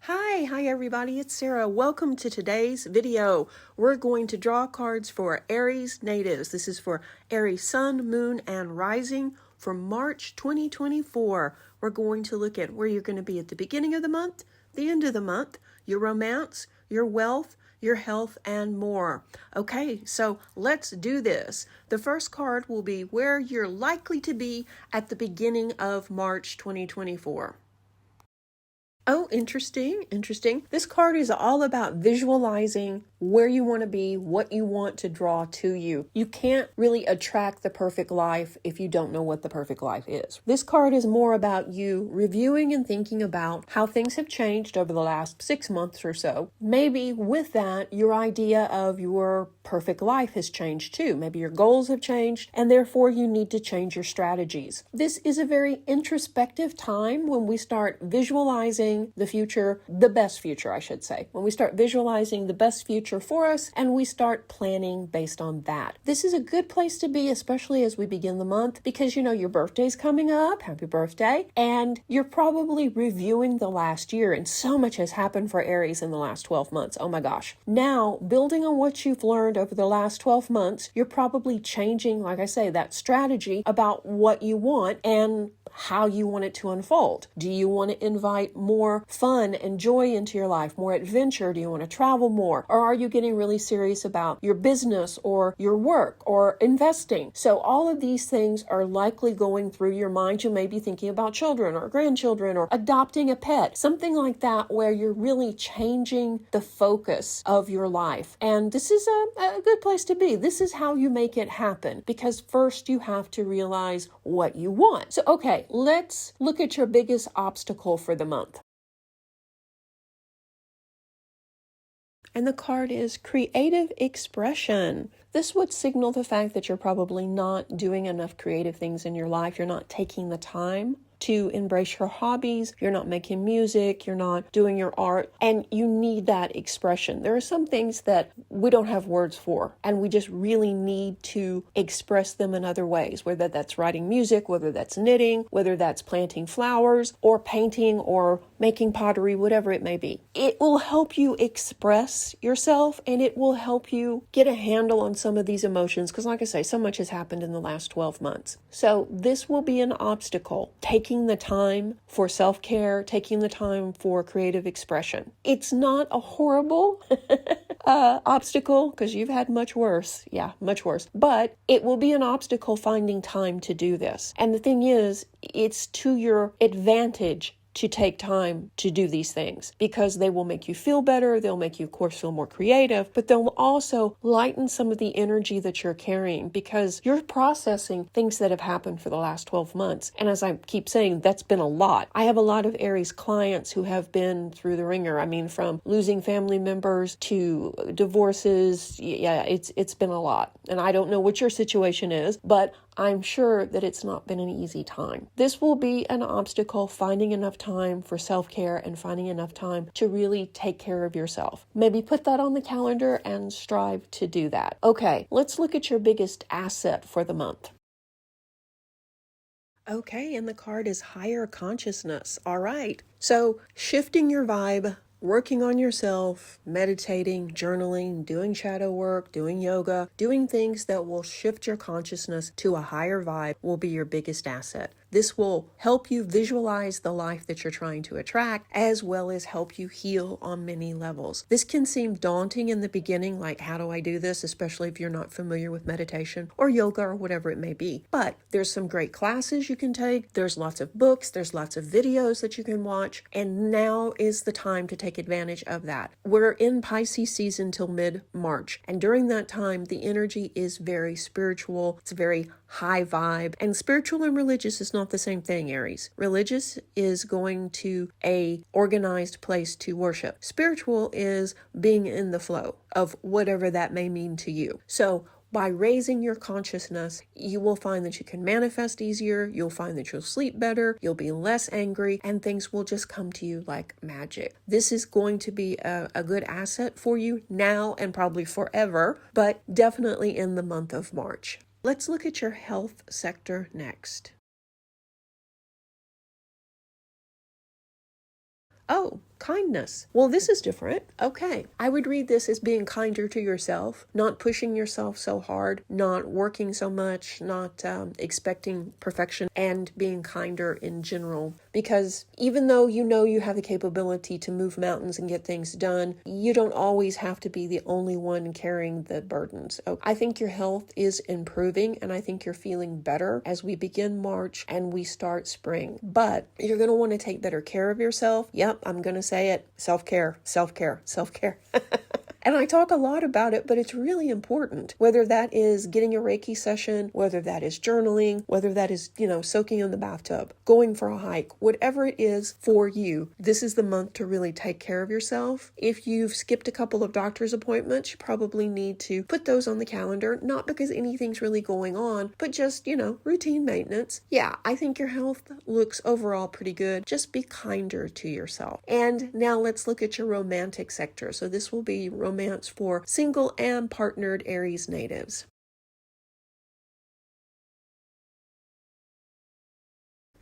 Hi everybody, it's Sarah. Welcome to today's video. We're going to draw cards for Aries natives. This is for Aries Sun, Moon, and Rising for March 2024. We're going to look at where you're going to be at the beginning of the month, the end of the month, your romance, your wealth, your health, and more. Okay, so let's do this. The first card will be where you're likely to be at the beginning of March 2024. Oh, interesting. This card is all about visualizing where you want to be, what you want to draw to you. You can't really attract the perfect life if you don't know what the perfect life is. This card is more about you reviewing and thinking about how things have changed over the last 6 months or so. Maybe with that, your idea of your perfect life has changed too. Maybe your goals have changed, and therefore you need to change your strategies. This is a very introspective time when we start visualizing the future, the best future, I should say. When we start visualizing the best future for us and we start planning based on that. This is a good place to be, especially as we begin the month, because you know your birthday's coming up. Happy birthday. And you're probably reviewing the last year, and so much has happened for Aries in the last 12 months. Oh my gosh. Now, building on what you've learned over the last 12 months, you're probably changing, like I say, that strategy about what you want and how you want it to unfold. Do you want to invite more fun and joy into your life, more adventure? Do you want to travel more? Or are you getting really serious about your business or your work or investing? So all of these things are likely going through your mind. You may be thinking about children or grandchildren or adopting a pet, something like that, where you're really changing the focus of your life. And this is a good place to be. This is how you make it happen, because first you have to realize what you want. So, okay, let's look at your biggest obstacle for the month. And the card is creative expression. This would signal the fact that you're probably not doing enough creative things in your life. You're not taking the time to embrace your hobbies. You're not making music. You're not doing your art. And you need that expression. There are some things that we don't have words for, and we just really need to express them in other ways, whether that's writing music, whether that's knitting, whether that's planting flowers or painting or making pottery, whatever it may be. It will help you express yourself, and it will help you get a handle on some of these emotions, because like I say, so much has happened in the last 12 months. So this will be an obstacle. Taking the time for self-care, taking the time for creative expression. It's not a horrible obstacle, because you've had much worse. Yeah, much worse. But it will be an obstacle finding time to do this. And the thing is, it's to your advantage to take time to do these things, because they will make you feel better. They'll make you, of course, feel more creative, but they'll also lighten some of the energy that you're carrying, because you're processing things that have happened for the last 12 months. And as I keep saying, that's been a lot. I have a lot of Aries clients who have been through the ringer. I mean, from losing family members to divorces. Yeah, it's been a lot. And I don't know what your situation is, but I'm sure that it's not been an easy time. This will be an obstacle, finding enough time for self-care and finding enough time to really take care of yourself. Maybe put that on the calendar and strive to do that. Okay, let's look at your biggest asset for the month. Okay, and the card is higher consciousness. All right, so shifting your vibe, working on yourself, meditating, journaling, doing shadow work, doing yoga, doing things that will shift your consciousness to a higher vibe will be your biggest asset. This will help you visualize the life that you're trying to attract, as well as help you heal on many levels. This can seem daunting in the beginning, like, how do I do this? Especially if you're not familiar with meditation or yoga or whatever it may be. But there's some great classes you can take. There's lots of books. There's lots of videos that you can watch. And now is the time to take advantage of that. We're in Pisces season till mid-March. And during that time, the energy is very spiritual. It's very high vibe. And spiritual and religious is not the same thing, Aries. Religious is going to a organized place to worship. Spiritual is being in the flow of whatever that may mean to you. So by raising your consciousness, you will find that you can manifest easier. You'll find that you'll sleep better. You'll be less angry, and things will just come to you like magic. This is going to be a good asset for you now and probably forever, but definitely in the month of March. Let's look at your health sector next. Oh, kindness. Well, this is different. Okay. I would read this as being kinder to yourself, not pushing yourself so hard, not working so much, not expecting perfection, and being kinder in general. Because even though you have the capability to move mountains and get things done, you don't always have to be the only one carrying the burdens. Okay. I think your health is improving, and I think you're feeling better as we begin March and we start spring. But you're going to want to take better care of yourself. Yep, I'm going to say it. Self-care, self-care, self-care. And I talk a lot about it, but it's really important. Whether that is getting a Reiki session, whether that is journaling, whether that is, soaking in the bathtub, going for a hike, whatever it is for you, this is the month to really take care of yourself. If you've skipped a couple of doctor's appointments, you probably need to put those on the calendar, not because anything's really going on, but just, routine maintenance. Yeah, I think your health looks overall pretty good. Just be kinder to yourself. And now let's look at your romantic sector. So this will be romance for single and partnered Aries natives.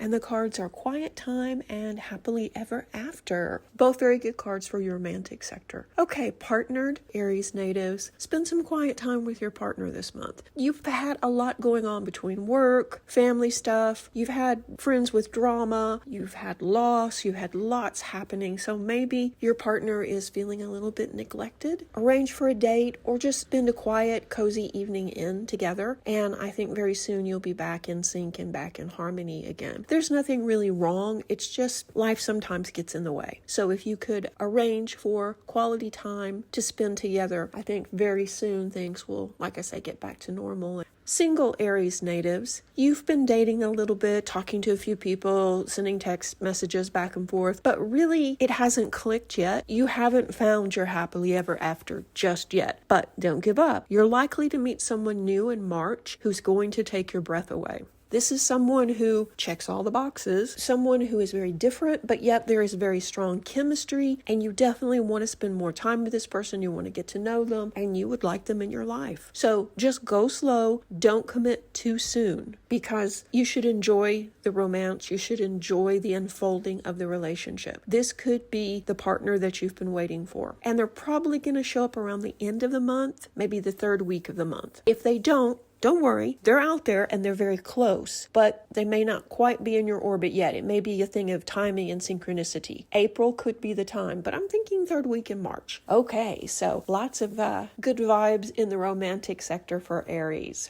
And the cards are Quiet Time and Happily Ever After. Both very good cards for your romantic sector. Okay, partnered Aries natives, spend some quiet time with your partner this month. You've had a lot going on between work, family stuff. You've had friends with drama. You've had loss. You've had lots happening. So maybe your partner is feeling a little bit neglected. Arrange for a date or just spend a quiet, cozy evening in together. And I think very soon you'll be back in sync and back in harmony again. There's nothing really wrong. It's just life sometimes gets in the way. So if you could arrange for quality time to spend together, I think very soon things will, like I say, get back to normal. Single Aries natives, you've been dating a little bit, talking to a few people, sending text messages back and forth, but really it hasn't clicked yet. You haven't found your happily ever after just yet, but don't give up. You're likely to meet someone new in March who's going to take your breath away. This is someone who checks all the boxes, someone who is very different, but yet there is very strong chemistry, and you definitely want to spend more time with this person. You want to get to know them, and you would like them in your life. So just go slow. Don't commit too soon, because you should enjoy the romance. You should enjoy the unfolding of the relationship. This could be the partner that you've been waiting for, and they're probably going to show up around the end of the month, maybe the third week of the month. If they don't worry, they're out there and they're very close, but they may not quite be in your orbit yet. It may be a thing of timing and synchronicity. April could be the time, but I'm thinking third week in March. Okay, so lots of good vibes in the romantic sector for Aries.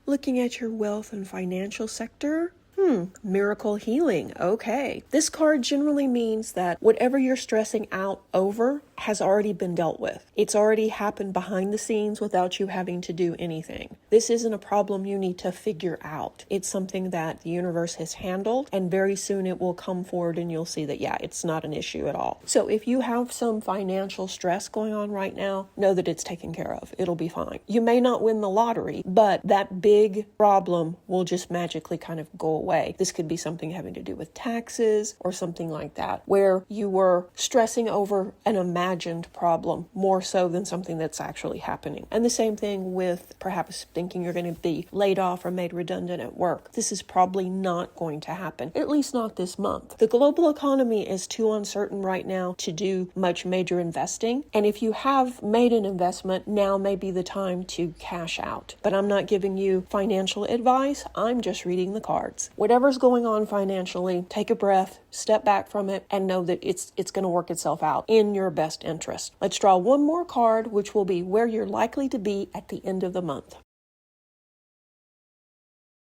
Looking at your wealth and financial sector, miracle healing. Okay. This card generally means that whatever you're stressing out over has already been dealt with. It's already happened behind the scenes without you having to do anything. This isn't a problem you need to figure out. It's something that the universe has handled, and very soon it will come forward and you'll see that, it's not an issue at all. So if you have some financial stress going on right now, know that it's taken care of. It'll be fine. You may not win the lottery, but that big problem will just magically kind of go away. This could be something having to do with taxes or something like that, where you were stressing over an imagined problem more so than something that's actually happening. And the same thing with perhaps thinking you're going to be laid off or made redundant at work. This is probably not going to happen, at least not this month. The global economy is too uncertain right now to do much major investing. And if you have made an investment, now may be the time to cash out. But I'm not giving you financial advice. I'm just reading the cards. Whatever's going on financially, take a breath, step back from it, and know that it's going to work itself out in your best interest. Let's draw one more card, which will be where you're likely to be at the end of the month.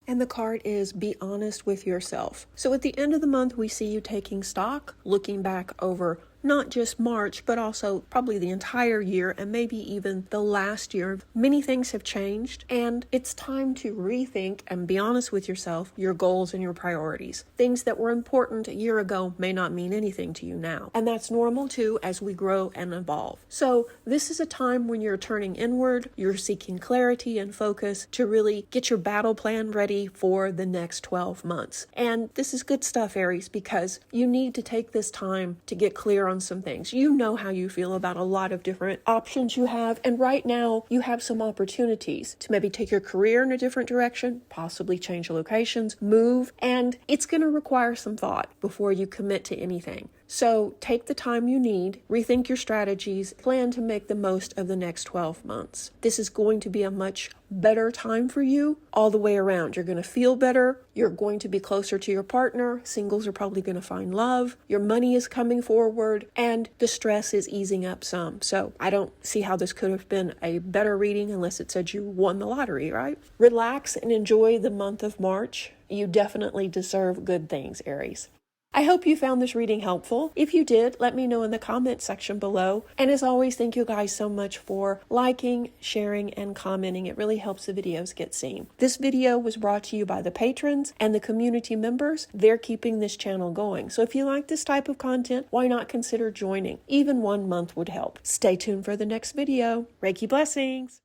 And the card is Be Honest with Yourself. So at the end of the month, we see you taking stock, looking back over not just March, but also probably the entire year and maybe even the last year. Many things have changed, and it's time to rethink and be honest with yourself, your goals and your priorities. Things that were important a year ago may not mean anything to you now. And that's normal too as we grow and evolve. So this is a time when you're turning inward, you're seeking clarity and focus to really get your battle plan ready for the next 12 months. And this is good stuff, Aries, because you need to take this time to get clear clear on some things. You know how you feel about a lot of different options you have, and right now you have some opportunities to maybe take your career in a different direction, possibly change locations, move, and it's going to require some thought before you commit to anything. So take the time you need, rethink your strategies, plan to make the most of the next 12 months. This is going to be a much better time for you all the way around. You're going to feel better. You're going to be closer to your partner. Singles are probably going to find love. Your money is coming forward and the stress is easing up some. So I don't see how this could have been a better reading unless it said you won the lottery, right? Relax and enjoy the month of March. You definitely deserve good things, Aries. I hope you found this reading helpful. If you did, let me know in the comment section below. And as always, thank you guys so much for liking, sharing, and commenting. It really helps the videos get seen. This video was brought to you by the patrons and the community members. They're keeping this channel going. So if you like this type of content, why not consider joining? Even 1 month would help. Stay tuned for the next video. Reiki blessings!